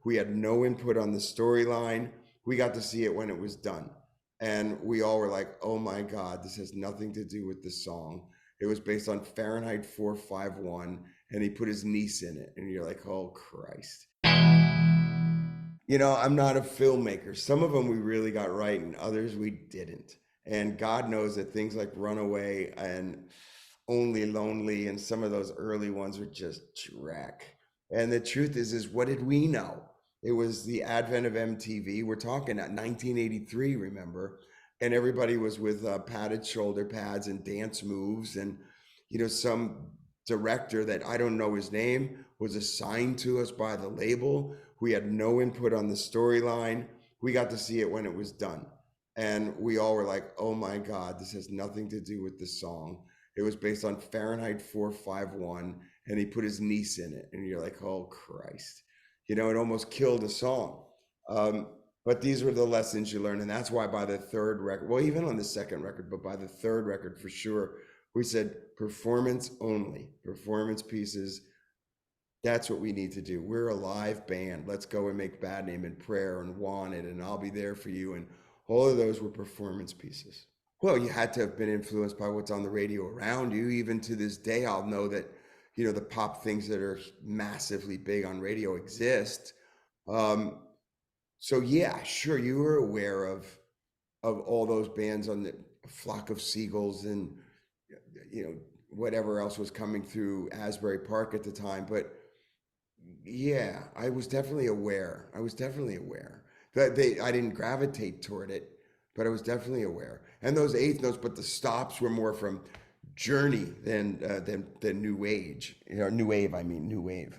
We had no input on the storyline. We got to see it when it was done. And we all were like, oh my God, this has nothing to do with the song. It was based on Fahrenheit 451, and he put his niece in it. And you're like, oh Christ. I'm not a filmmaker. Some of them we really got right, and others we didn't. And God knows that things like Runaway and Only Lonely and some of those early ones were just dreck. And the truth is what did we know? It was the advent of MTV. We're talking at 1983, remember? And everybody was with padded shoulder pads and dance moves. And, some director that I don't know his name was assigned to us by the label. We had no input on the storyline. We got to see it when it was done. And we all were like, oh my God, this has nothing to do with the song. It was based on Fahrenheit 451, and he put his niece in it. And you're like, oh Christ. It almost killed the song. But these were the lessons you learn. And that's why by the third record, well, even on the second record, but by the third record for sure, we said performance only, performance pieces. That's what we need to do. We're a live band. Let's go and make Bad Name and Prayer and Wanted and I'll Be There For You. And all of those were performance pieces. Well, you had to have been influenced by what's on the radio around you. Even to this day, I'll know that, the pop things that are massively big on radio exist. So yeah, sure, you were aware of all those bands on the Flock of Seagulls and, whatever else was coming through Asbury Park at the time. But yeah, I was definitely aware. But I didn't gravitate toward it, but I was definitely aware. And those eighth notes, but the stops were more from Journey than New Age. New Wave, I mean, New Wave.